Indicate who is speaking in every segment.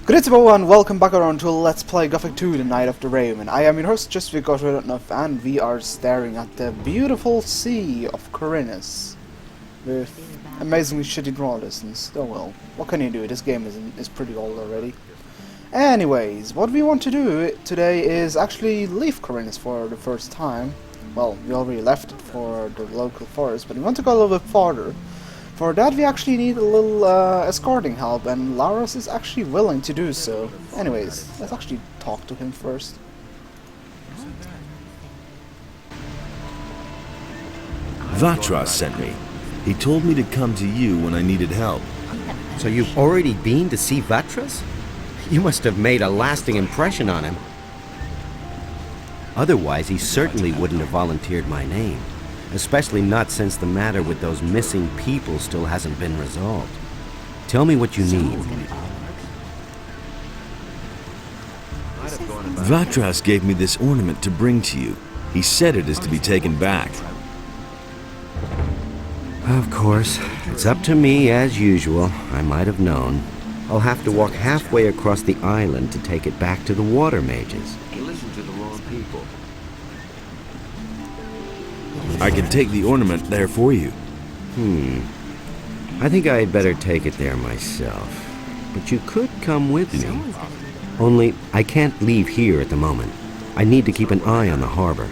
Speaker 1: Greetings everyone, welcome back around to Let's Play Gothic 2, the Night of the Raven. I am your host, just Vatras, and we are staring at the beautiful sea of Corinus with amazingly shitty draw distance. Oh well, what can you do? This game is pretty old already. Anyways, what we want to do today is actually leave Corinus for the first time. Well, we already left it for the local forest, but we want to go a little bit farther. For that we actually need a little escorting help, and Lares is actually willing to do so. Anyways, let's actually talk to him first.
Speaker 2: Vatras sent me. He told me to come to you when I needed help.
Speaker 3: So you've already been to see Vatras? You must have made a lasting impression on him. Otherwise, he certainly wouldn't have volunteered my name. Especially not since the matter with those missing people still hasn't been resolved. Tell me what you need.
Speaker 2: Vatras gave me this ornament to bring to you. He said it is to be taken back.
Speaker 3: Of course. It's up to me as usual. I might have known. I'll have to walk halfway across the island to take it back to the water mages.
Speaker 4: You listen to the wrong people.
Speaker 2: I can take the ornament there for you.
Speaker 3: I think I'd better take it there myself. But you could come with me. Only, I can't leave here at the moment. I need to keep an eye on the harbor.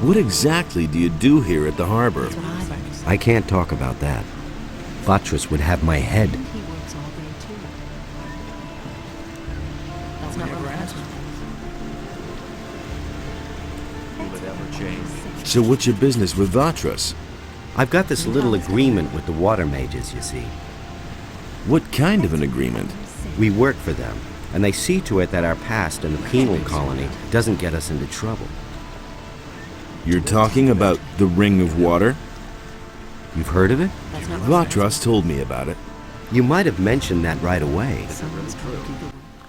Speaker 2: What exactly do you do here at the harbor?
Speaker 3: I can't talk about that. Vatras would have my head.
Speaker 2: So what's your business with Vatras?
Speaker 3: I've got this little agreement with the water mages, you see.
Speaker 2: What kind of an agreement?
Speaker 3: We work for them, and they see to it that our past in the penal colony doesn't get us into trouble.
Speaker 2: You're talking about the Ring of Water?
Speaker 3: You've heard of it?
Speaker 2: Vatras told me about it.
Speaker 3: You might have mentioned that right away.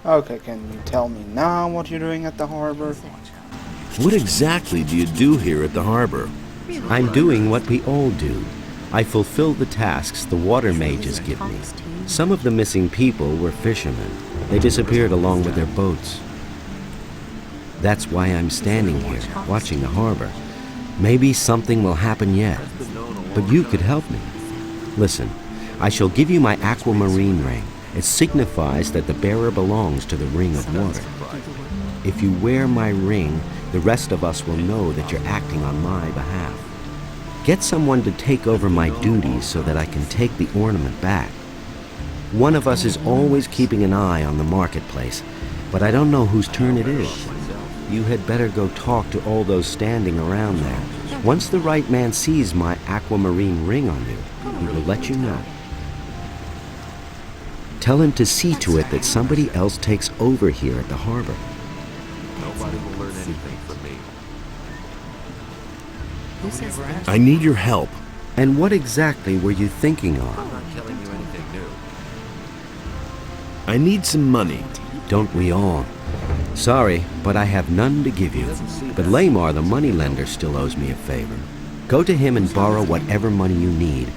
Speaker 1: Okay, can you tell me now what you're doing at the harbor?
Speaker 2: What exactly do you do here at the harbor?
Speaker 3: I'm doing what we all do. I fulfill the tasks the water mages give me. Some of the missing people were fishermen. They disappeared along with their boats. That's why I'm standing here, watching the harbor. Maybe something will happen yet. But you could help me. Listen, I shall give you my aquamarine ring. It signifies that the bearer belongs to the Ring of Water. If you wear my ring, the rest of us will know that you're acting on my behalf. Get someone to take over my duties so that I can take the ornament back. One of us is always keeping an eye on the marketplace, but I don't know whose turn it is. You had better go talk to all those standing around there. Once the right man sees my aquamarine ring on you, he will let you know. Tell him to see to it that somebody else takes over here at the harbor.
Speaker 4: Nobody will learn anything from me.
Speaker 2: I need your help.
Speaker 3: And what exactly were you thinking
Speaker 4: I'm
Speaker 3: of?
Speaker 4: not telling you anything new.
Speaker 2: I need some money.
Speaker 3: Don't we all? Sorry, but I have none to give you. But Lamar, the moneylender, still owes me a favor. Go to him and borrow whatever money you need.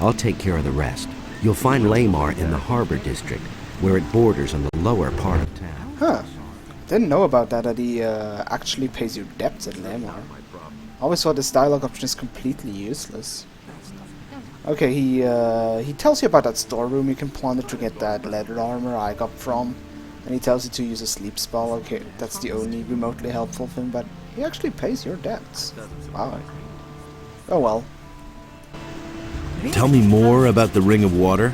Speaker 3: I'll take care of the rest. You'll find Lamar in the harbor district, where it borders on the lower part of town.
Speaker 1: Huh. Didn't know about that he actually pays you debts at Lamar. I always thought this dialogue option is completely useless. Okay, he tells you about that storeroom you can plunder to get that leather armor I got from. And he tells you to use a sleep spell. Okay, that's the only remotely helpful thing, but he actually pays your debts. Wow. Oh well.
Speaker 2: Tell me more about the Ring of Water.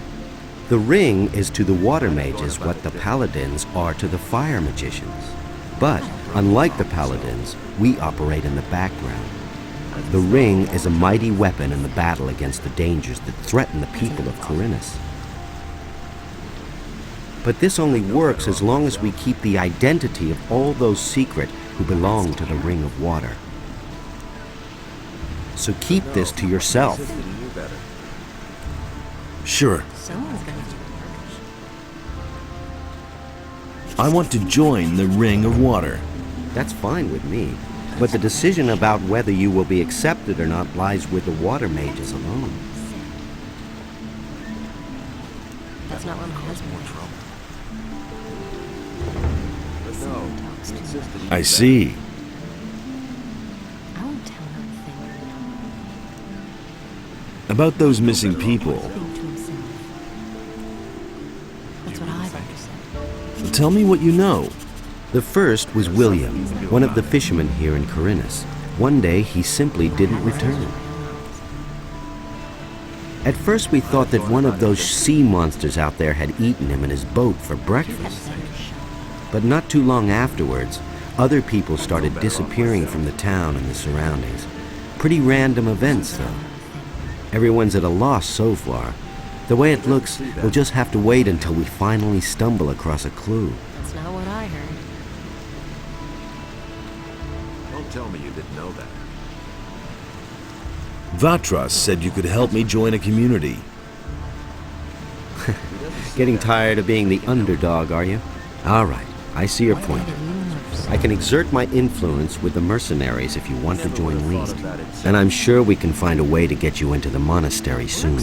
Speaker 3: The ring is to the water mages what the paladins are to the fire magicians. But, unlike the paladins, we operate in the background. The ring is a mighty weapon in the battle against the dangers that threaten the people of Corinus. But this only works as long as we keep the identity of all those secret who belong to the Ring of Water. So keep this to yourself.
Speaker 2: Sure. I want to join the Ring of Water.
Speaker 3: That's fine with me. But the decision about whether you will be accepted or not lies with the water mages alone.
Speaker 5: That's not what caused more trouble.
Speaker 4: But no, he insisted he
Speaker 2: I
Speaker 4: was
Speaker 2: see.
Speaker 5: I won't tell him anything.
Speaker 2: About those missing people,
Speaker 5: Think to himself. That's what I've always said.
Speaker 2: tell me what you know.
Speaker 3: The first was William, one of the fishermen here in Corinus. One day, he simply didn't return. At first, we thought that one of those sea monsters out there had eaten him in his boat for breakfast. But not too long afterwards, other people started disappearing from the town and the surroundings. Pretty random events, though. Everyone's at a loss so far. The way it looks, we'll just have to wait until we finally stumble across a clue.
Speaker 5: That's not what I heard.
Speaker 4: Don't tell me you didn't know that.
Speaker 2: Vatras said you could help me join a community.
Speaker 3: Getting tired of being the underdog, are you? All right, I see your point. I can exert my influence with the mercenaries if you want to join League. And I'm sure we can find a way to get you into the monastery soon.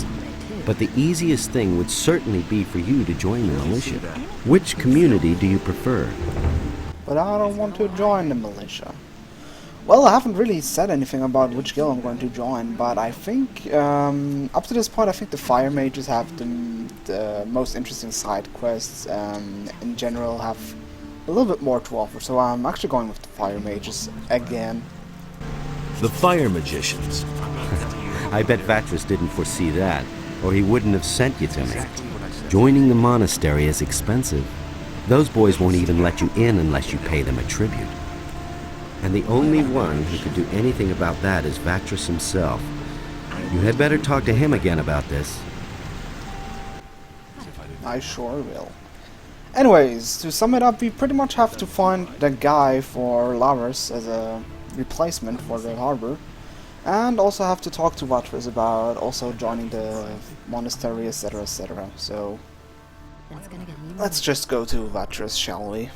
Speaker 3: But the easiest thing would certainly be for you to join the militia. Which community do you prefer?
Speaker 1: But I don't want to join the militia. Well, I haven't really said anything about which guild I'm going to join, but I think, up to this point, I think the Fire Mages have the most interesting side quests, in general have a little bit more to offer, so I'm actually going with the Fire Mages again.
Speaker 2: The Fire Magicians.
Speaker 3: I bet Vatras didn't foresee that, or he wouldn't have sent you to me. Joining the monastery is expensive. Those boys won't even let you in unless you pay them a tribute. And the only one who could do anything about that is Vatras himself. You had better talk to him again about this.
Speaker 1: I sure will. Anyways, to sum it up, we pretty much have to find the guy for Lares as a replacement for the harbor, and also have to talk to Vatras about also joining the monastery, etc, etc. So let's just go to Vatras, shall we?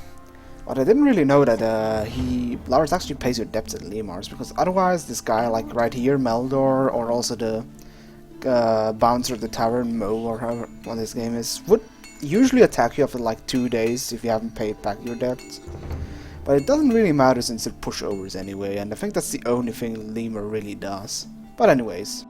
Speaker 1: But I didn't really know that Lares actually pays your debts at Lemars, because otherwise this guy, like right here, Meldor, or also the bouncer of the tavern, Mo, or however what this game is, would usually attack you after like 2 days if you haven't paid back your debts. But it doesn't really matter since it pushovers anyway, and I think that's the only thing Lemur really does. But anyways.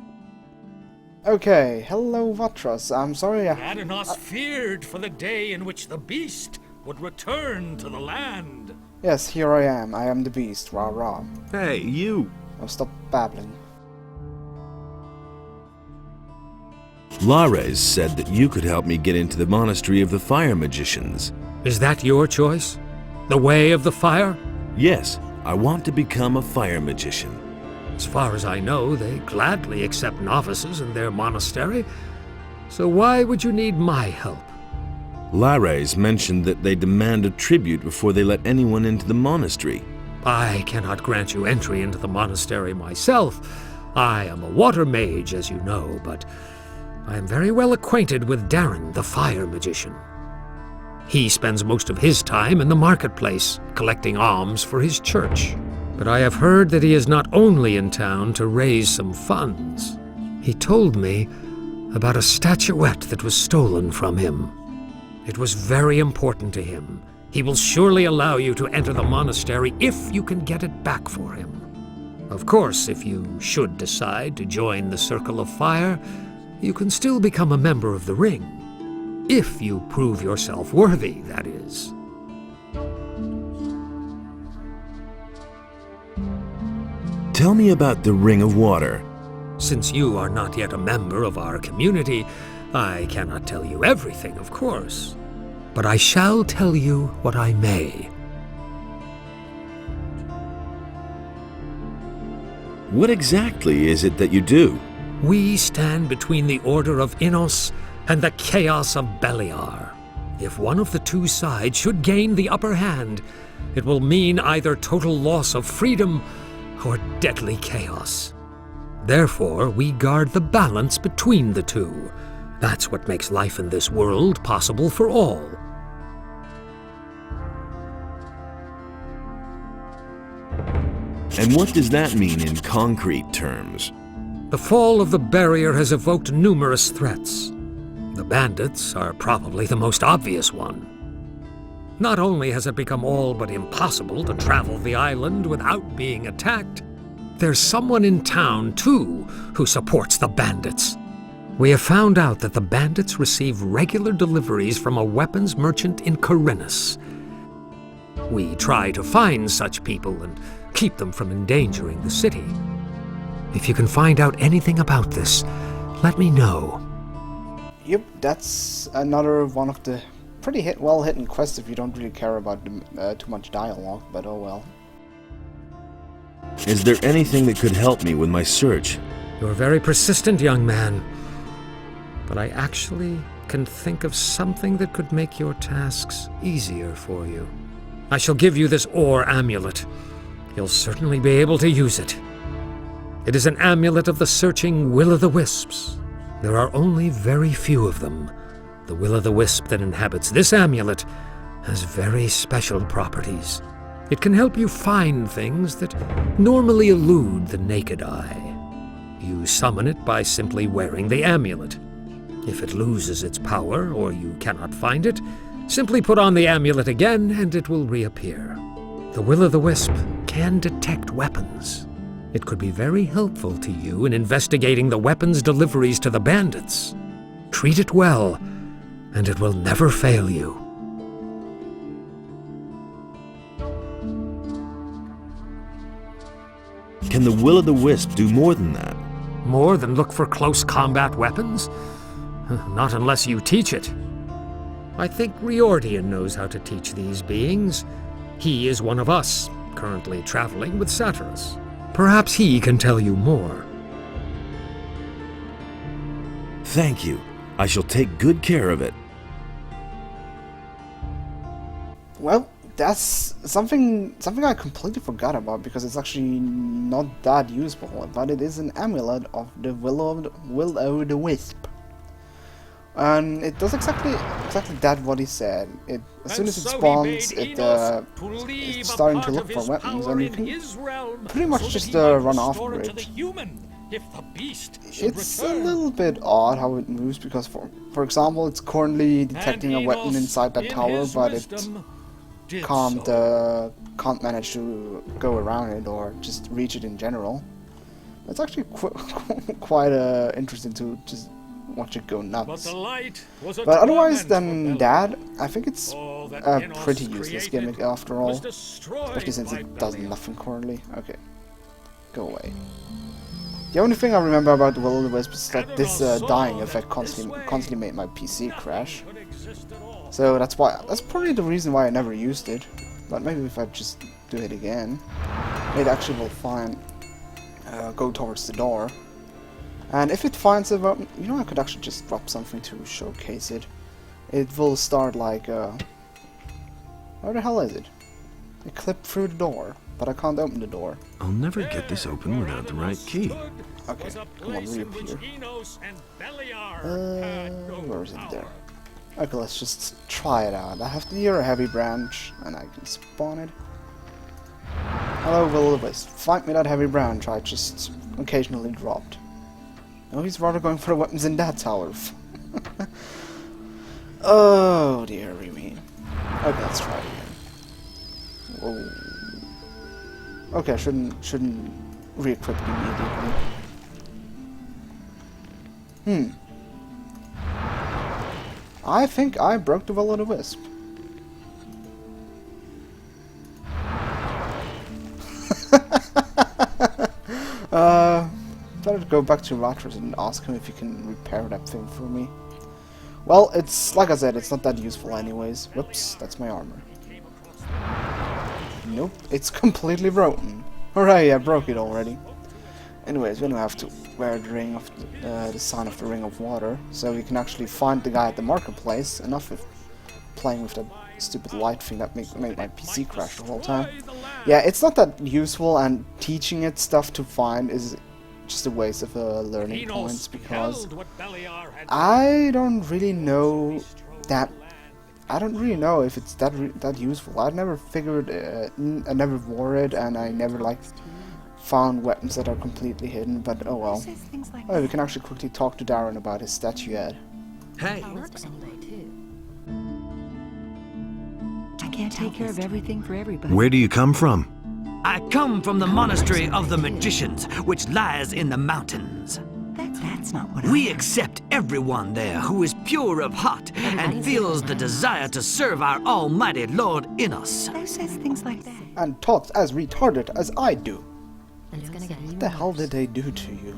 Speaker 1: Okay, hello Vatras, I'm sorry
Speaker 6: Adanos feared for the day in which the beast would return to the land.
Speaker 1: Yes, here I am the beast, rah rah.
Speaker 2: Hey, you!
Speaker 1: Now stop babbling.
Speaker 2: Lares said that you could help me get into the monastery of the Fire Magicians.
Speaker 6: Is that your choice? The way of the fire?
Speaker 2: Yes, I want to become a Fire Magician.
Speaker 6: As far as I know, they gladly accept novices in their monastery. So why would you need my help?
Speaker 2: Lares mentioned that they demand a tribute before they let anyone into the monastery.
Speaker 6: I cannot grant you entry into the monastery myself. I am a water mage, as you know, but I am very well acquainted with Darren, the Fire Magician. He spends most of his time in the marketplace, collecting alms for his church. But I have heard that he is not only in town to raise some funds. He told me about a statuette that was stolen from him. It was very important to him. He will surely allow you to enter the monastery if you can get it back for him. Of course, if you should decide to join the Circle of Fire, you can still become a member of the Ring. If you prove yourself worthy, that is.
Speaker 2: Tell me about the Ring of Water.
Speaker 6: Since you are not yet a member of our community, I cannot tell you everything, of course. But I shall tell you what I may.
Speaker 2: What exactly is it that you do?
Speaker 6: We stand between the Order of Innos and the chaos of Beliar. If one of the two sides should gain the upper hand, it will mean either total loss of freedom or deadly chaos. Therefore, we guard the balance between the two. That's what makes life in this world possible for all.
Speaker 2: And what does that mean in concrete terms?
Speaker 6: The fall of the barrier has evoked numerous threats. The bandits are probably the most obvious one. Not only has it become all but impossible to travel the island without being attacked, there's someone in town, too, who supports the bandits. We have found out that the bandits receive regular deliveries from a weapons merchant in Corinus. We try to find such people and keep them from endangering the city. If you can find out anything about this, let me know.
Speaker 1: Yep, that's another one of the pretty well-hidden quests if you don't really care about too much dialogue, but oh well.
Speaker 2: Is there anything that could help me with my search?
Speaker 6: You're very persistent, young man. But I actually can think of something that could make your tasks easier for you. I shall give you this ore amulet. You'll certainly be able to use it. It is an amulet of the searching will-o'-the-wisps. There are only very few of them. The will-o'-the-wisp that inhabits this amulet has very special properties. It can help you find things that normally elude the naked eye. You summon it by simply wearing the amulet. If it loses its power, or you cannot find it, simply put on the amulet again and it will reappear. The will-o'-the-wisp can detect weapons. It could be very helpful to you in investigating the weapons deliveries to the bandits. Treat it well, and it will never fail you.
Speaker 2: Can the will-o'-the-wisp do more than that?
Speaker 6: More than look for close combat weapons? Not unless you teach it. I think Riordian knows how to teach these beings. He is one of us, currently traveling with Vatras. Perhaps he can tell you more.
Speaker 2: Thank you. I shall take good care of it.
Speaker 1: Well, that's something I completely forgot about because it's actually not that useful, but it is an amulet of the will-o'-the-wisp. And it does exactly that what he said. As soon as it spawns, it's starting to look for weapons, and you can pretty much just run off bridge. It's a little bit odd how it moves because, for example, it's currently detecting a weapon inside that tower, but it can't manage to go around it or just reach it in general. It's actually quite interesting to just watch it go nuts. But otherwise than that, I think it's a pretty useless gimmick after all. Especially since it does nothing currently. Okay. Go away. The only thing I remember about the will-o'-the-wisp is that this dying effect constantly made my PC crash. So that's probably the reason why I never used it. But maybe if I just do it again, it actually will go towards the door. And if it finds a weapon, you know, I could actually just drop something to showcase it. It will start like where the hell is it? I clipped through the door, but I can't open the door.
Speaker 2: I'll never get this open without the right key.
Speaker 1: Okay, come on, reappear. Where is it there? Okay, let's just try it out. I have to near a heavy branch, and I can spawn it. Hello, will-o'-the-wisp. Find me that heavy branch I just occasionally dropped. Oh, he's rather going for the weapons in that tower. Oh dear me. Okay, let's try it again. Whoa. Okay, I shouldn't re-equip it immediately. I think I broke the will-o'-the-wisp. Better go back to Vatras and ask him if he can repair that thing for me. Well, it's like I said, it's not that useful anyways. Whoops, that's my armor. Nope, it's completely broken. Hooray, I broke it already. Anyways, we don't have to wear the ring of the sign of the Ring of Water, so we can actually find the guy at the marketplace. Enough of playing with that stupid light thing that made my PC crash the whole time. Yeah, it's not that useful, and teaching it stuff to find is just a waste of learning points because I don't really know if it's that useful. I never figured, I never wore it, and I never liked found weapons that are completely hidden, but oh well. Oh, we can actually quickly talk to Darren about his statuette.
Speaker 7: Hey,
Speaker 8: I can't take care of everything for everybody.
Speaker 7: where do you come from?
Speaker 9: I come from the monastery of the magicians, which lies in the mountains.
Speaker 8: That's not what
Speaker 9: We accept everyone there who is pure of heart and feels the desire to serve our almighty Lord in us.
Speaker 8: Who says things like that?
Speaker 1: And talks as retarded as I do.
Speaker 5: And it's gonna get
Speaker 1: What the hell did they do to you?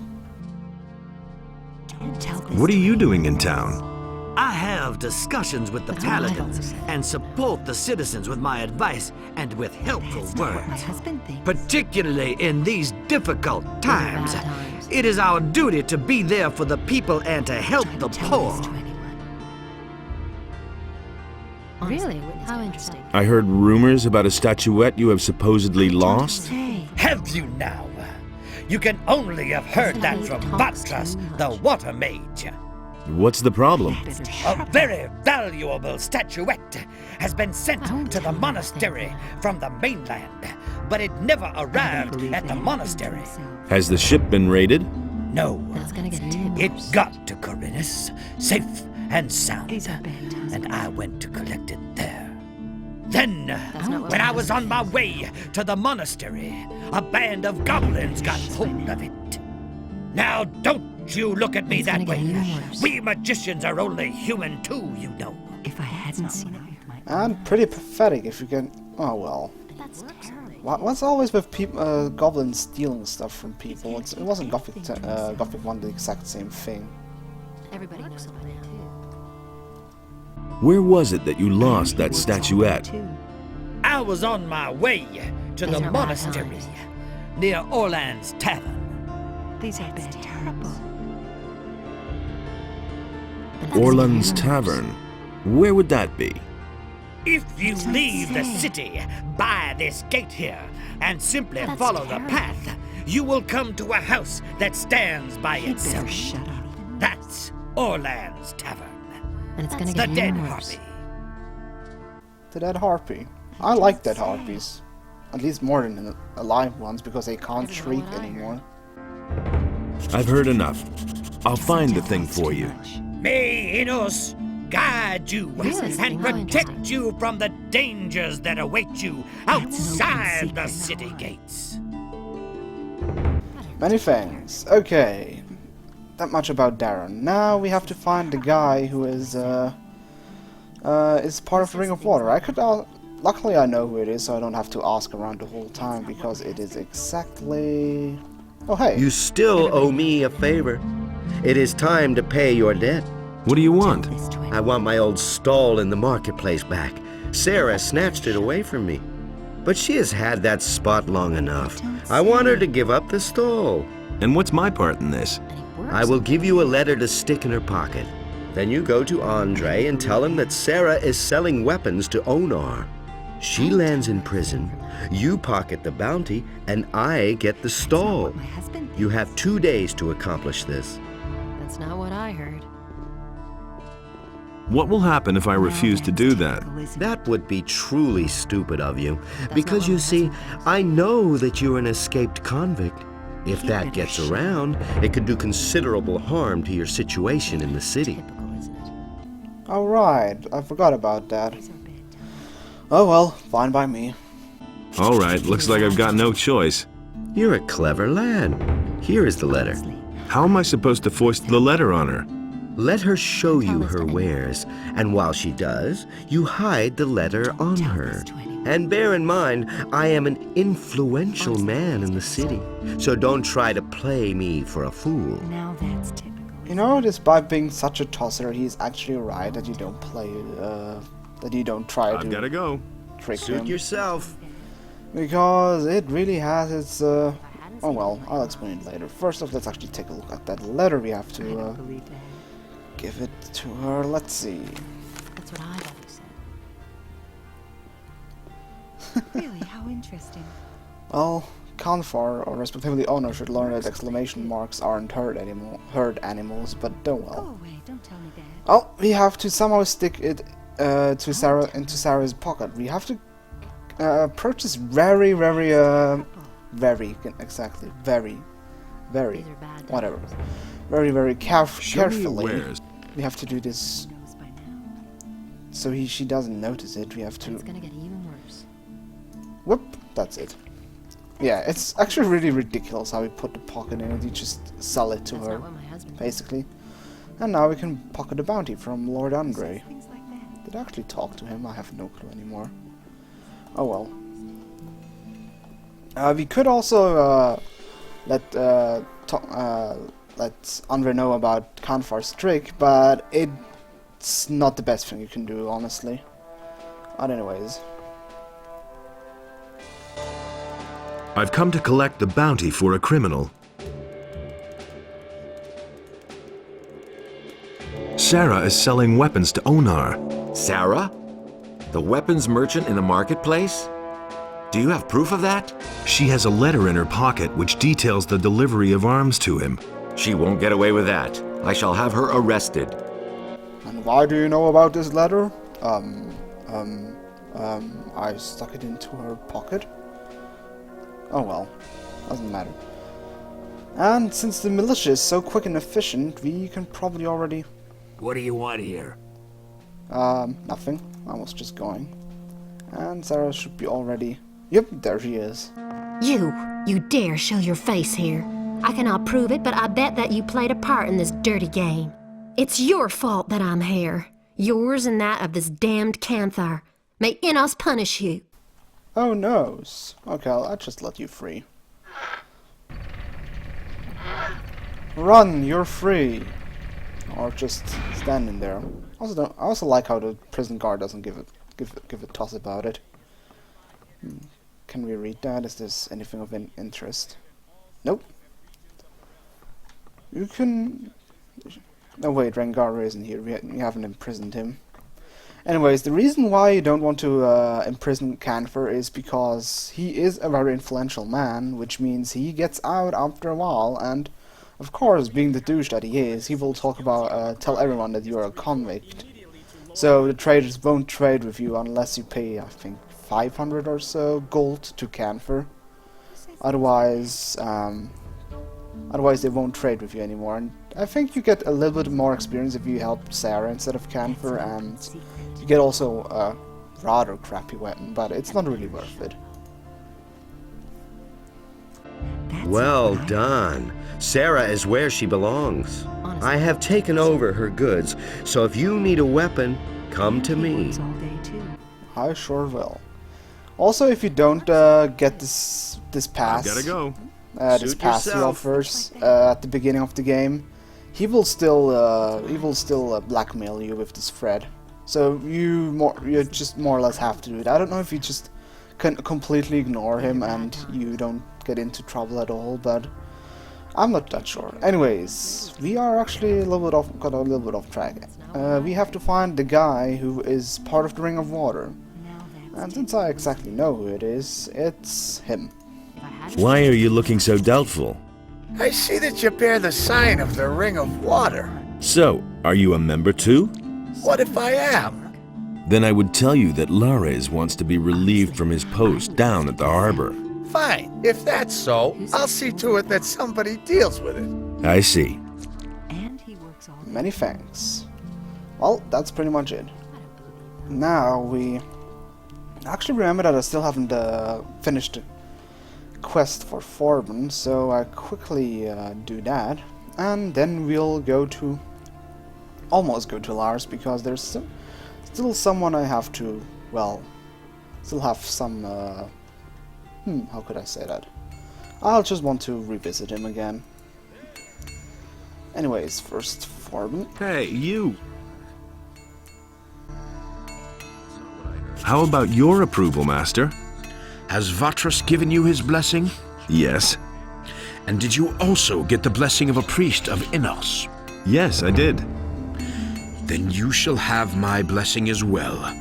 Speaker 8: Don't tell this.
Speaker 7: What are you doing in town?
Speaker 9: I have discussions with the paladins and support the citizens with my advice and with helpful
Speaker 8: That's not what my
Speaker 9: words.
Speaker 8: husband thinks.
Speaker 9: Particularly in these difficult times,
Speaker 5: bad times.
Speaker 9: it is our duty to be there for the people and to help the
Speaker 8: Don't tell
Speaker 9: poor.
Speaker 8: this to anyone.
Speaker 5: Really? How interesting.
Speaker 2: I heard rumors about a statuette you have supposedly lost.
Speaker 8: Hey,
Speaker 9: Have you now? You can only have heard that from Vatras, the water mage.
Speaker 2: What's the problem?
Speaker 9: A very valuable statuette has been sent to the monastery from the mainland, but it never arrived at the monastery.
Speaker 2: Has the ship been raided?
Speaker 9: No,
Speaker 5: It's gonna get tipped.
Speaker 9: it got to Corinus, safe and sound,
Speaker 8: these are bad times.
Speaker 9: and I went to collect it there. Then,
Speaker 5: not what
Speaker 9: when
Speaker 5: I
Speaker 9: I was on my way to the monastery, a band of goblins got hold of it. Now, don't you look at me
Speaker 5: It's
Speaker 9: that
Speaker 5: gonna get
Speaker 9: way.
Speaker 5: even worse.
Speaker 9: We magicians are only human too, you know.
Speaker 8: If I hadn't seen it with my
Speaker 1: And pretty pathetic if you can... Oh well.
Speaker 5: That's terrible.
Speaker 1: What's always with people, goblins stealing stuff from people? It wasn't Gothic, Gothic 1 the exact same thing.
Speaker 5: Everybody knows it by now.
Speaker 2: Where was it that you lost that statuette?
Speaker 9: I was on my way to
Speaker 5: These
Speaker 9: the
Speaker 5: are bad
Speaker 9: monastery
Speaker 5: times.
Speaker 9: near Orland's Tavern.
Speaker 8: These are bad, terrible.
Speaker 5: But that's
Speaker 2: Orland's
Speaker 5: even worse.
Speaker 2: Tavern. Where would that be?
Speaker 9: If you
Speaker 8: Don't
Speaker 9: leave the
Speaker 8: say.
Speaker 9: city by this gate here and simply
Speaker 5: That's
Speaker 9: follow the
Speaker 5: terrible.
Speaker 9: path, you will come to a house that stands by
Speaker 8: You
Speaker 9: itself.
Speaker 8: better shut up.
Speaker 9: That's Orland's Tavern.
Speaker 5: And it's gonna
Speaker 9: The
Speaker 5: get
Speaker 9: dead
Speaker 5: even worse.
Speaker 9: harpy.
Speaker 1: The dead harpy. I like dead harpies. At least more than the alive ones because they can't shriek anymore.
Speaker 2: I've heard enough. I'll find the thing for you.
Speaker 9: May Enos guide you
Speaker 5: Really?
Speaker 9: and
Speaker 5: How
Speaker 9: protect
Speaker 5: interesting.
Speaker 9: you from the dangers that await you outside the
Speaker 8: secret,
Speaker 9: city
Speaker 8: no.
Speaker 9: gates.
Speaker 1: Many thanks. Okay. That much about Darren. Now we have to find the guy who is part of the Ring of Water. I could luckily I know who it is, so I don't have to ask around the whole time because it is exactly... Oh hey.
Speaker 3: You still owe me a favor. It is time to pay your debt.
Speaker 2: What do you want?
Speaker 8: This to
Speaker 3: I want my old stall in the marketplace back. Sarah snatched it away from me. But she has had that spot long enough. I want her to give up the stall.
Speaker 2: And what's my part in this?
Speaker 5: And it works.
Speaker 3: I will give you a letter to stick in her pocket. Then you go to Andre and tell him that Sarah is selling weapons to Onar. She lands in prison, you pocket the bounty, and I get the stall.
Speaker 8: my husband
Speaker 3: You have 2 days to accomplish this.
Speaker 5: That's not what I heard.
Speaker 2: What will happen if I refuse to do that?
Speaker 3: That would be truly stupid of you,
Speaker 5: not
Speaker 3: because
Speaker 5: what
Speaker 3: you
Speaker 5: my
Speaker 3: see,
Speaker 5: husband
Speaker 3: I know that you're an escaped convict. If
Speaker 8: He
Speaker 3: that
Speaker 8: better
Speaker 3: gets
Speaker 8: shut
Speaker 3: around, it could do considerable harm to your situation in the city.
Speaker 5: Typical, isn't it?
Speaker 1: Alright, I forgot about that.
Speaker 8: These are bad times.
Speaker 1: Oh well, fine by me.
Speaker 2: Alright, looks like I've got no choice.
Speaker 3: You're a clever lad. Here is the letter.
Speaker 2: How am I supposed to foist the letter on her?
Speaker 3: Let her show you her wares, and while she does, you hide the letter on
Speaker 8: tell
Speaker 3: her.
Speaker 8: this to anyone.
Speaker 3: And bear in mind, I am an influential man in the city, so don't try to play me for a fool.
Speaker 8: Now that's typical.
Speaker 1: You know, despite being such a tosser, he's actually right that you don't play, that you don't try
Speaker 2: I've
Speaker 1: to
Speaker 2: gotta go.
Speaker 1: trick
Speaker 3: Suit
Speaker 1: him.
Speaker 3: yourself.
Speaker 1: Because it really has its, oh well, I'll explain it later. First off, let's actually take a look at that letter we have
Speaker 8: I
Speaker 1: to,
Speaker 8: don't believe that.
Speaker 1: give it to her. Let's see.
Speaker 5: That's what I've always said.
Speaker 8: Really, how interesting.
Speaker 1: Well, Canther, or respectively owner, should learn that exclamation marks aren't herd animals, but oh well.
Speaker 8: Go away, don't tell me that.
Speaker 1: Oh, we have to somehow stick it into Sarah's pocket. We have to approach this very very, exactly, very, very,
Speaker 5: These are bad
Speaker 1: whatever.
Speaker 5: times.
Speaker 1: Very, very
Speaker 7: Show me
Speaker 1: carefully.
Speaker 7: Where's.
Speaker 1: We have to do this
Speaker 8: Knows by now.
Speaker 1: so she doesn't notice it. We have
Speaker 5: It's
Speaker 1: to...
Speaker 5: gonna get even worse.
Speaker 1: Whoop, that's it. Yeah, it's actually really ridiculous how we put the pocket in it. You just sell it to
Speaker 5: That's
Speaker 1: her,
Speaker 5: not what my husband did.
Speaker 1: basically. And now we can pocket a bounty from Lord Andre.
Speaker 8: Things like that.
Speaker 1: Did I actually talk to him? I have no clue anymore. Oh well. We could also let Andre know about Canther's trick, but it's not the best thing you can do, honestly. But anyways.
Speaker 7: I've come to collect the bounty for a criminal. Sarah is selling weapons to Onar.
Speaker 4: Sarah? The weapons merchant in the marketplace? Do you have proof of that?
Speaker 7: She has a letter in her pocket which details the delivery of arms to him.
Speaker 4: She won't get away with that. I shall have her arrested.
Speaker 1: And why do you know about this letter? I stuck it into her pocket. Oh well, doesn't matter. And since the militia is so quick and efficient, we can probably already...
Speaker 6: What do you want here?
Speaker 1: Nothing. I was just going. And Sarah should be already... Yep, there she is.
Speaker 10: You dare show your face here. I cannot prove it, but I bet that you played a part in this dirty game. It's your fault that I'm here. Yours and that of this damned Canther. May Innos punish you.
Speaker 1: Oh no. Okay, I'll just let you free. Run, you're free. Or just standing there. I also like how the prison guard doesn't give a toss about it. Can we read that? Is this anything of interest? Nope. You can... Oh wait, Rengara isn't here. We haven't imprisoned him. Anyways, the reason why you don't want to imprison Canther is because he is a very influential man, which means he gets out after a while, and of course, being the douche that he is, he will talk about, tell everyone that you are a convict. So the traders won't trade with you unless you pay, I think, 500 or so gold to Canther. Otherwise, they won't trade with you anymore. And I think you get a little bit more experience if you help Sarah instead of Canther, and you get also a rather crappy weapon, but it's not really worth it.
Speaker 3: Well done. Sarah is where she belongs. I have taken over her goods, so if you need a weapon, come to me.
Speaker 8: Works all day too.
Speaker 1: I sure will. Also, if you don't get this pass,
Speaker 7: Gotta go.
Speaker 1: this
Speaker 3: Suit
Speaker 1: pass he
Speaker 3: yourself.
Speaker 1: offers at the beginning of the game, he will still blackmail you with this thread. So you just more or less have to do it. I don't know if you just can completely ignore him and you don't get into trouble at all, but I'm not that sure. Anyways, we are actually got a little bit off track. We have to find the guy who is part of the Ring of Water. And since I exactly know who it is, it's him.
Speaker 2: Why are you looking so doubtful?
Speaker 11: I see that you bear the sign of the Ring of Water.
Speaker 2: So, are you a member too?
Speaker 11: What if I am?
Speaker 2: Then I would tell you that Lares wants to be relieved from his post down at the harbor.
Speaker 11: Fine. If that's so, I'll see to it that somebody deals with it.
Speaker 2: I see.
Speaker 8: And he works all day.
Speaker 1: Many thanks. Well, that's pretty much it. Now we... Actually remember that I still haven't finished the quest for Forbin, so I quickly do that. And then we'll go to... almost go to Lares, because there's still someone I have to... well... still have some... how could I say that? I'll just want to revisit him again. Anyways, first Forbin.
Speaker 7: Hey, you! How about your approval, Master?
Speaker 12: Has Vatras given you his blessing?
Speaker 7: Yes.
Speaker 12: And did you also get the blessing of a priest of Innos?
Speaker 7: Yes, I did.
Speaker 12: Then you shall have my blessing as well.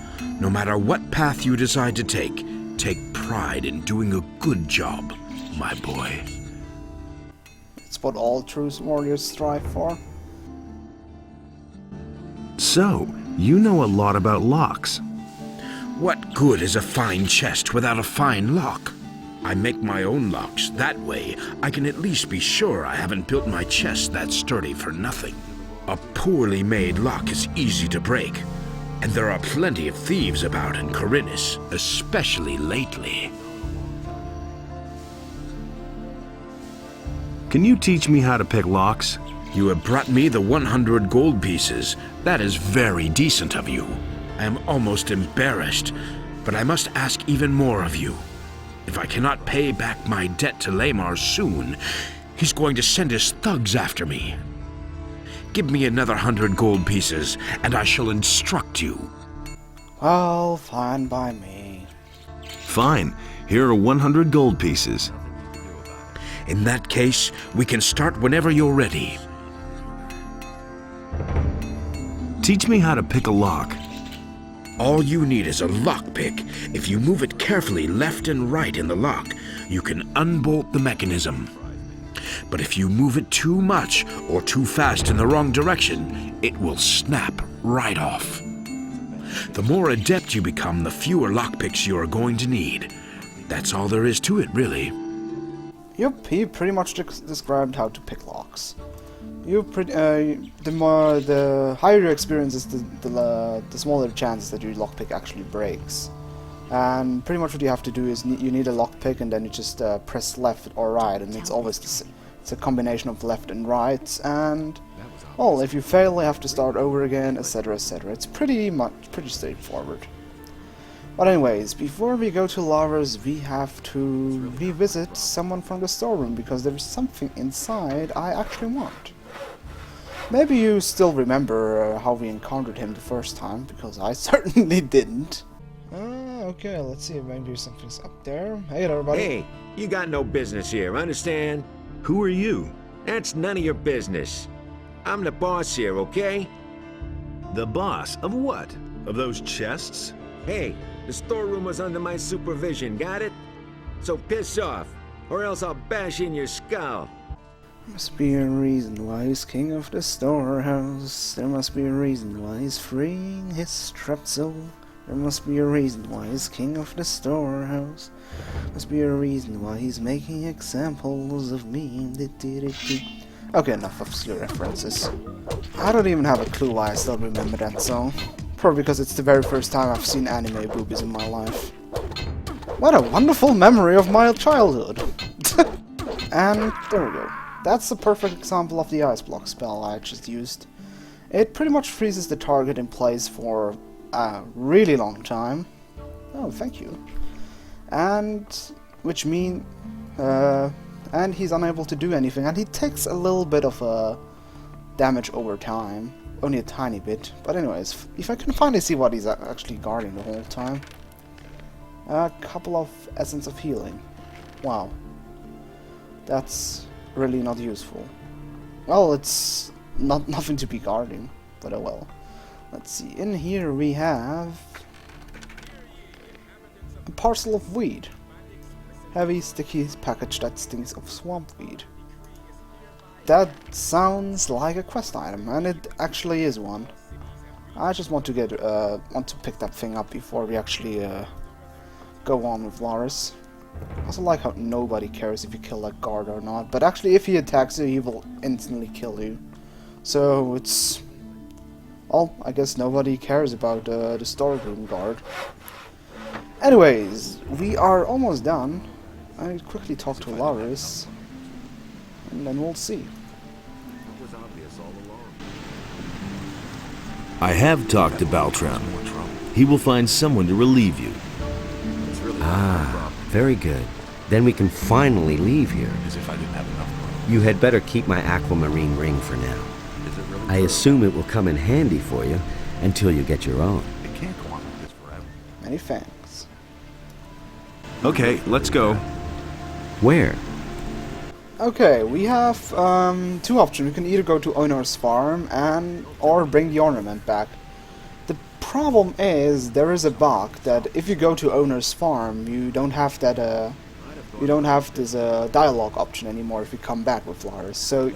Speaker 12: No matter what path you decide to take pride in doing a good job, my boy.
Speaker 1: It's what all true warriors strive for.
Speaker 7: So, you know a lot about locks.
Speaker 12: What good is a fine chest without a fine lock? I make my own locks. That way, I can at least be sure I haven't built my chest that sturdy for nothing. A poorly made lock is easy to break, and there are plenty of thieves about in Khorinis, especially lately.
Speaker 7: Can you teach me how to pick locks?
Speaker 12: You have brought me the 100 gold pieces. That is very decent of you. I am almost embarrassed, but I must ask even more of you. If I cannot pay back my debt to Lamar soon, he's going to send his thugs after me. Give me another 100 gold pieces, and I shall instruct you.
Speaker 1: Well, fine by me.
Speaker 7: Fine. Here are 100 gold pieces.
Speaker 12: In that case, we can start whenever you're ready.
Speaker 7: Teach me how to pick a lock.
Speaker 12: All you need is a lockpick. If you move it carefully left and right in the lock, you can unbolt the mechanism. But if you move it too much or too fast in the wrong direction, it will snap right off. The more adept you become, the fewer lockpicks you are going to need. That's all there is to it, really.
Speaker 1: Yep, he pretty much described how to pick locks. The higher your experience is, the smaller the chances that your lockpick actually breaks. And pretty much what you have to do is you need a lockpick, and then you just press left or right, and it's always it's a combination of left and right. And well, if you fail, you have to start over again, etc., etc. It's pretty straightforward. But anyways, before we go to Lares, we have to revisit someone from the storeroom, because there's something inside I actually want. Maybe you still remember how we encountered him the first time, because I certainly didn't. Okay, let's see if maybe something's up there. Hey everybody.
Speaker 13: Hey, you got no business here, understand?
Speaker 7: Who are you?
Speaker 13: That's none of your business. I'm the boss here, okay?
Speaker 7: The boss? Of what? Of those chests?
Speaker 13: Hey, the storeroom was under my supervision, got it? So piss off, or else I'll bash in your skull.
Speaker 1: Must be a reason why he's king of the storehouse. There must be a reason why he's freeing his trapped soul. There must be a reason why he's king of the storehouse. Must be a reason why he's making examples of me. Okay, enough obscure references. I don't even have a clue why I still remember that song. Probably because it's the very first time I've seen anime boobies in my life. What a wonderful memory of my childhood! And there we go. That's a perfect example of the ice block spell I just used. It pretty much freezes the target in place for a really long time. Oh, thank you. And which mean, and he's unable to do anything, and he takes a little bit of damage over time, only a tiny bit. But anyways, if I can finally see what he's actually guarding the whole time, a couple of essence of healing. Wow, that's really not useful. Well, it's nothing to be guarding, but oh well. Let's see, in here we have a parcel of weed. Heavy, sticky package that stinks of swamp weed. That sounds like a quest item, and it actually is one. I just want to pick that thing up before we actually go on with Lares. I also like how nobody cares if you kill that guard or not, but actually if he attacks you, he will instantly kill you. So it's... well, I guess nobody cares about the storeroom guard. Anyways, we are almost done. I quickly talk to Lares, and then we'll see.
Speaker 2: I have talked to Baltram. He will find someone to relieve you.
Speaker 3: Ah, very good. Then we can finally leave here. You had better keep my aquamarine ring for now. I assume it will come in handy for you until you get your own.
Speaker 1: Many thanks.
Speaker 7: Okay, let's go.
Speaker 3: Where?
Speaker 1: Okay, we have two options. We can either go to Owner's farm or bring the ornament back. The problem is there is a bug that if you go to Owner's farm, you don't have that this dialogue option anymore if you come back with Lares. So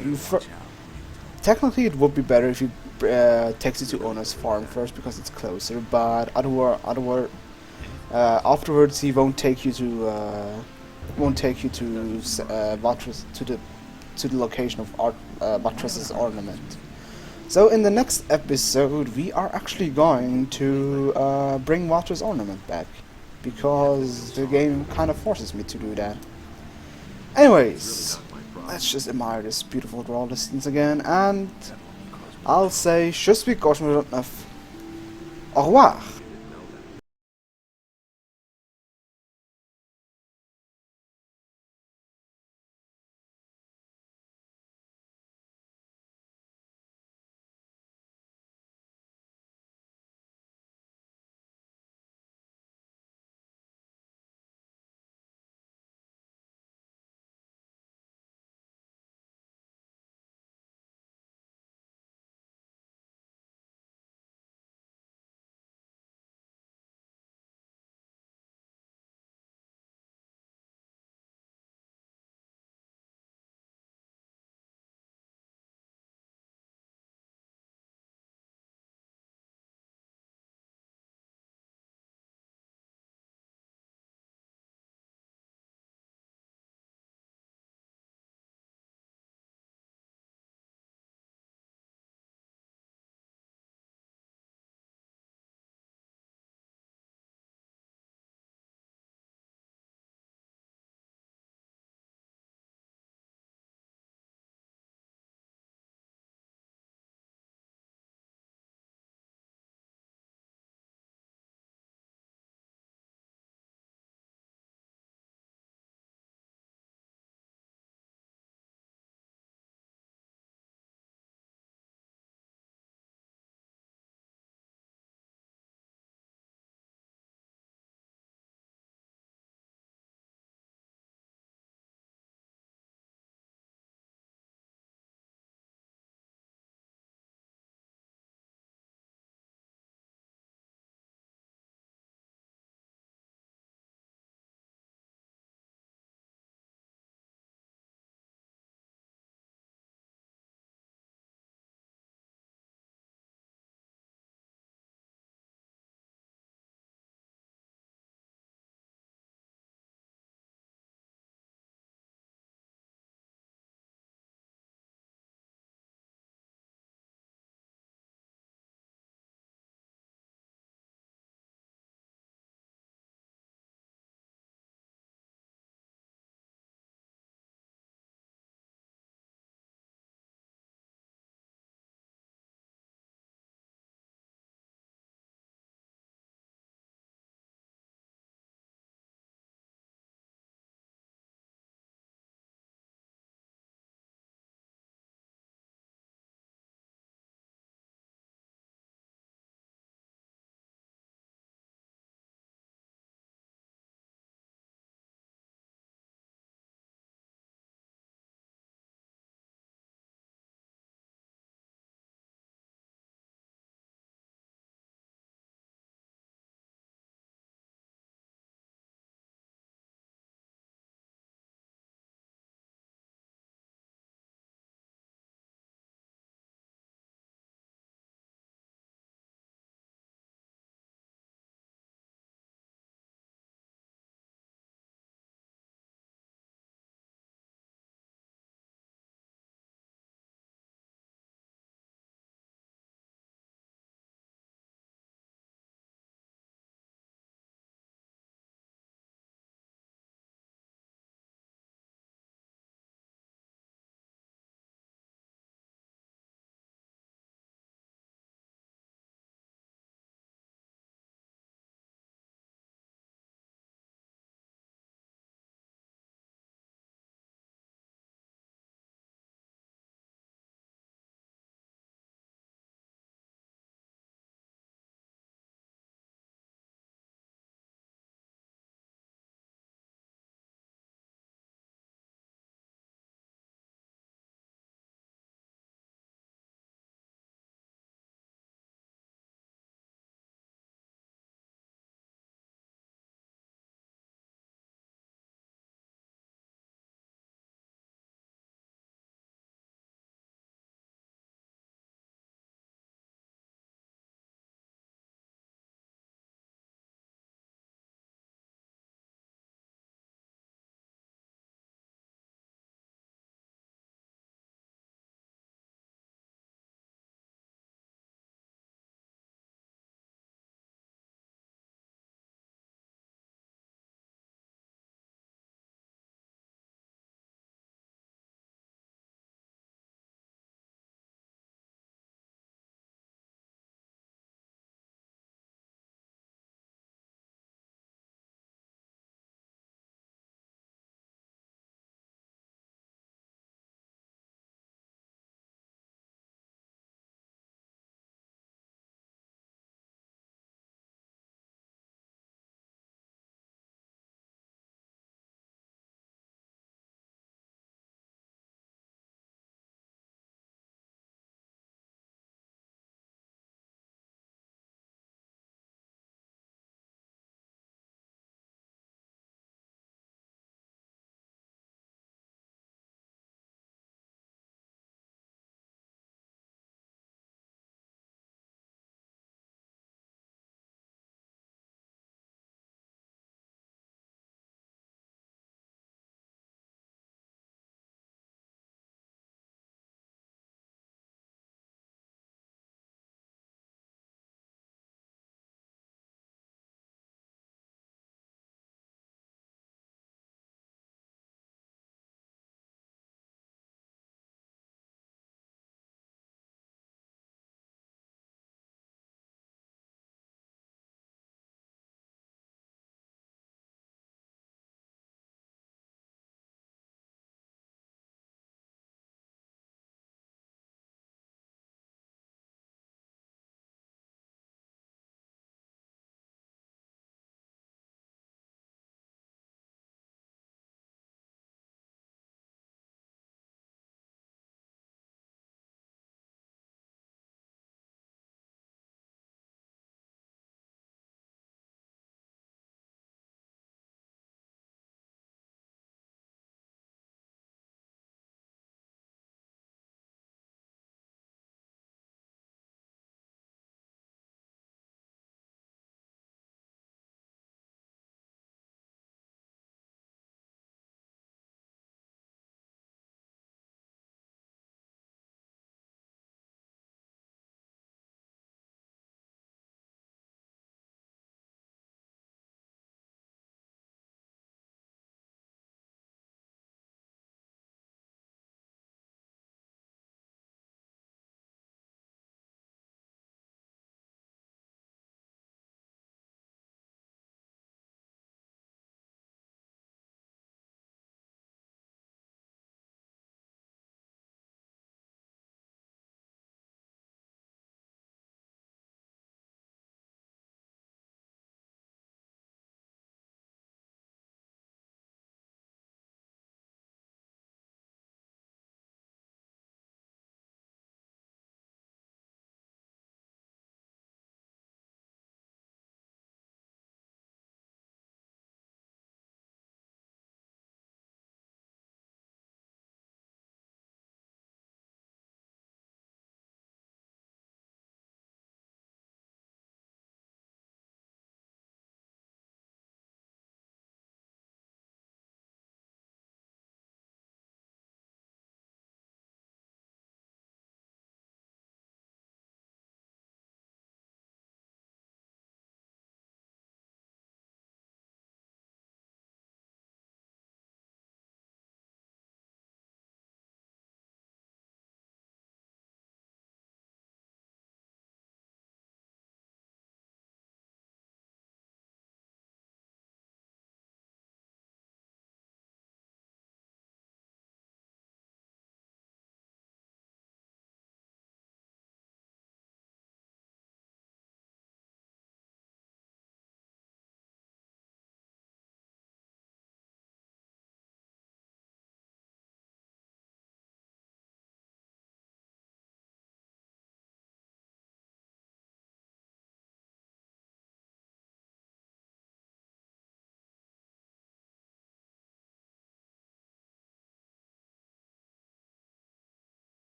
Speaker 1: technically it would be better if you takes you to Owner's farm first because it's closer, but afterwards he won't take you to won't take you to Vatras, to the location of Vatras' ornament. So in the next episode, we are actually going to bring Vatras' ornament back, because the game kind of forces me to do that. Anyways, let's just admire this beautiful draw distance again, and I'll say, je suis Gothic. Au revoir.